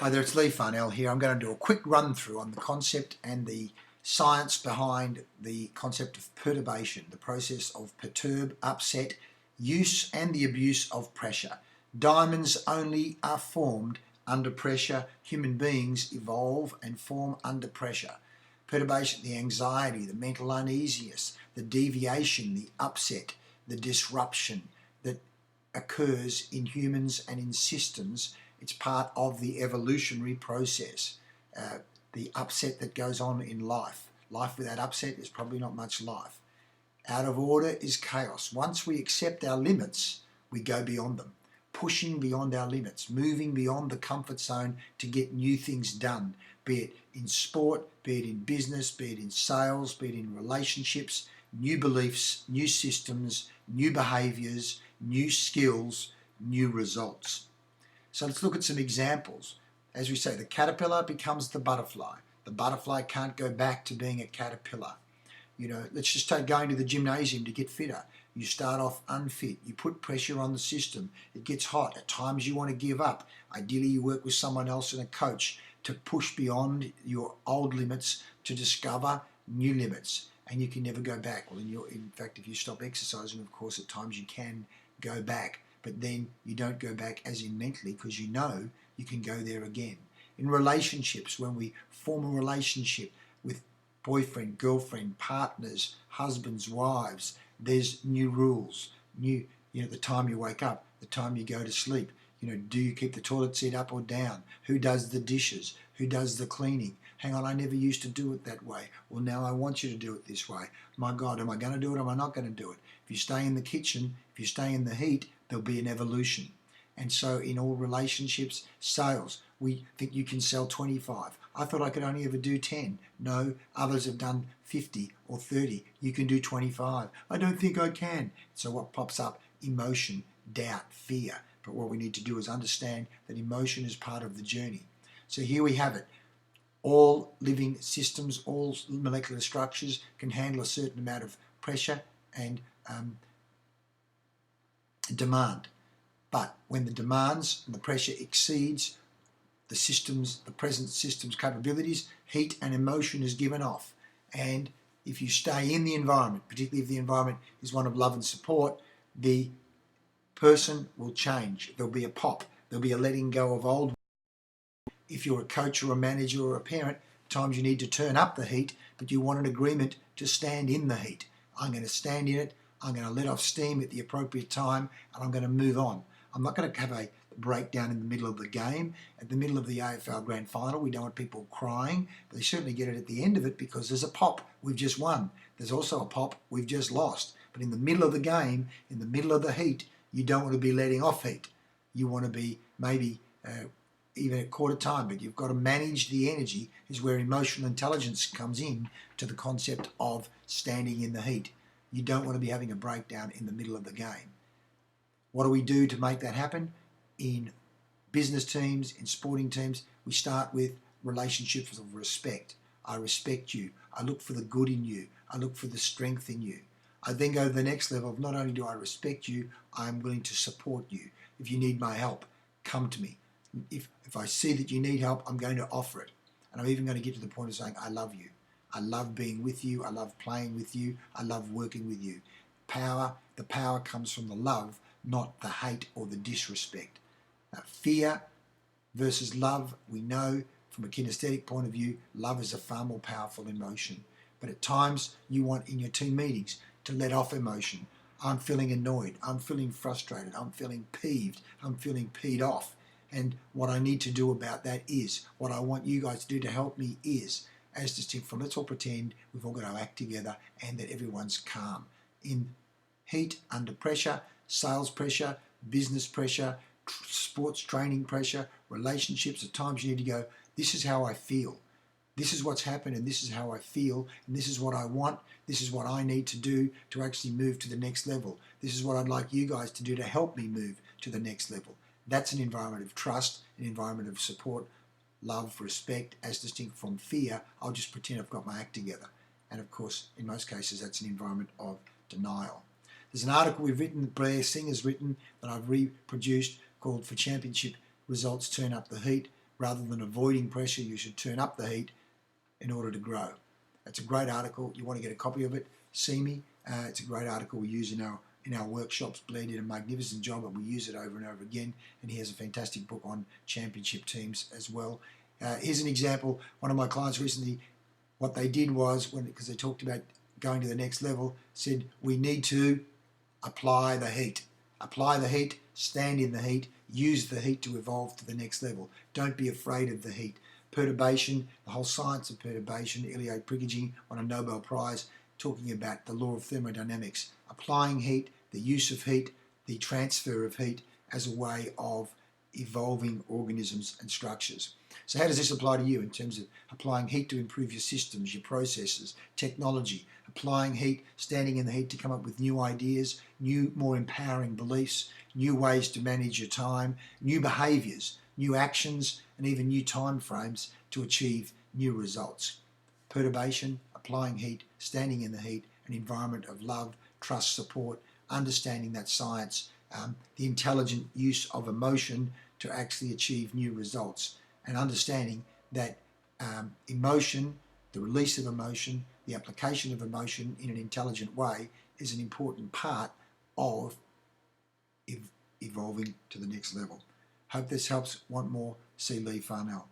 Hi there, it's Leigh Farnell here. I'm going to do a quick run through on the concept and the science behind the concept of perturbation, the process of perturb, upset, use and the abuse of pressure. Diamonds only are formed under pressure. Human beings evolve and form under pressure. Perturbation, the anxiety, the mental uneasiness, the deviation, the upset, the disruption that occurs in humans and in systems. It's part of the evolutionary process. The upset that goes on in life. Life without upset is probably not much life. Out of order is chaos. Once we accept our limits, we go beyond them. Pushing beyond our limits, moving beyond the comfort zone to get new things done, be it in sport, be it in business, be it in sales, be it in relationships, new beliefs, new systems, new behaviours, new skills, new results. So let's look at some examples. As we say, the caterpillar becomes the butterfly. The butterfly can't go back to being a caterpillar. Let's just take going to the gymnasium to get fitter. You start off unfit. You put pressure on the system. It gets hot. At times you want to give up. Ideally, you work with someone else and a coach to push beyond your old limits to discover new limits. And you can never go back. Well, in fact, if you stop exercising, of course, at times you can go back. But then you don't go back as in mentally, because you know you can go there again. In relationships, when we form a relationship with boyfriend, girlfriend, partners, husbands, wives, there's new rules. The time you wake up, the time you go to sleep. Do you keep the toilet seat up or down? Who does the dishes? Who does the cleaning? Hang on, I never used to do it that way. Well, now I want you to do it this way. My God, am I going to do it or am I not going to do it? If you stay in the kitchen, if you stay in the heat, there'll be an evolution. And so in all relationships, sales, we think you can sell 25. I thought I could only ever do 10. No, others have done 50 or 30. You can do 25. I don't think I can. So what pops up? Emotion, doubt, fear. But what we need to do is understand that emotion is part of the journey. So here we have it. All living systems, all molecular structures can handle a certain amount of pressure and demand. But when the demands and the pressure exceeds the present system's capabilities, heat and emotion is given off. And if you stay in the environment, particularly if the environment is one of love and support, the person will change. There'll be a pop. There'll be a letting go of old. If you're a coach or a manager or a parent, at times you need to turn up the heat, but you want an agreement to stand in the heat. I'm going to stand in it. I'm going to let off steam at the appropriate time, and I'm going to move on. I'm not going to have a breakdown in the middle of the game. At the middle of the AFL Grand Final, we don't want people crying, but they certainly get it at the end of it because there's a pop. We've just won. There's also a pop. We've just lost. But in the middle of the game, in the middle of the heat, you don't want to be letting off heat. You want to be maybe even at quarter time, but you've got to manage the energy, is where emotional intelligence comes in to the concept of standing in the heat. You don't want to be having a breakdown in the middle of the game. What do we do to make that happen? In business teams, in sporting teams, we start with relationships of respect. I respect you. I look for the good in you. I look for the strength in you. I then go to the next level of not only do I respect you, I'm willing to support you. If you need my help, come to me. If I see that you need help, I'm going to offer it. And I'm even going to get to the point of saying, I love you. I love being with you. I love playing with you. I love working with you. The power comes from the love, not the hate or the disrespect. Fear versus love, we know from a kinesthetic point of view, love is a far more powerful emotion. But at times you want in your team meetings to let off emotion. I'm feeling annoyed. I'm feeling frustrated. I'm feeling peeved. I'm feeling peed off. And what I need to do about that is, what I want you guys to do to help me is, as distinct from let's all pretend we've all got to act together and that everyone's calm. In heat, under pressure, sales pressure, business pressure, sports training pressure, relationships, at times you need to go, this is how I feel. This is what's happened and this is how I feel and this is what I want. This is what I need to do to actually move to the next level. This is what I'd like you guys to do to help me move to the next level. That's an environment of trust, an environment of support, love, respect, as distinct from fear. I'll just pretend I've got my act together. And of course, in most cases, that's an environment of denial. There's an article we've written, that Blair Singer's written, that I've reproduced, called For Championship Results Turn Up the Heat. Rather than avoiding pressure, you should turn up the heat in order to grow. It's a great article. You want to get a copy of it, see me. It's a great article we use in our workshops. Blair did a magnificent job, and we use it over and over again. And he has a fantastic book on championship teams as well. Here's an example. One of my clients recently, what they did was, because they talked about going to the next level, said we need to apply the heat. Apply the heat, stand in the heat, use the heat to evolve to the next level. Don't be afraid of the heat. Perturbation, the whole science of perturbation, Ilya Prigogine won a Nobel Prize talking about the law of thermodynamics, applying heat, the use of heat, the transfer of heat as a way of evolving organisms and structures. So how does this apply to you in terms of applying heat to improve your systems, your processes, technology, applying heat, standing in the heat to come up with new ideas, new, more empowering beliefs, new ways to manage your time, new behaviours, new actions, and even new time frames to achieve new results. Perturbation, applying heat, standing in the heat, an environment of love, trust, support, understanding that science, the intelligent use of emotion to actually achieve new results, and understanding that emotion, the release of emotion, the application of emotion in an intelligent way is an important part of evolving to the next level. Hope this helps. Want more? See Leigh, Farnell.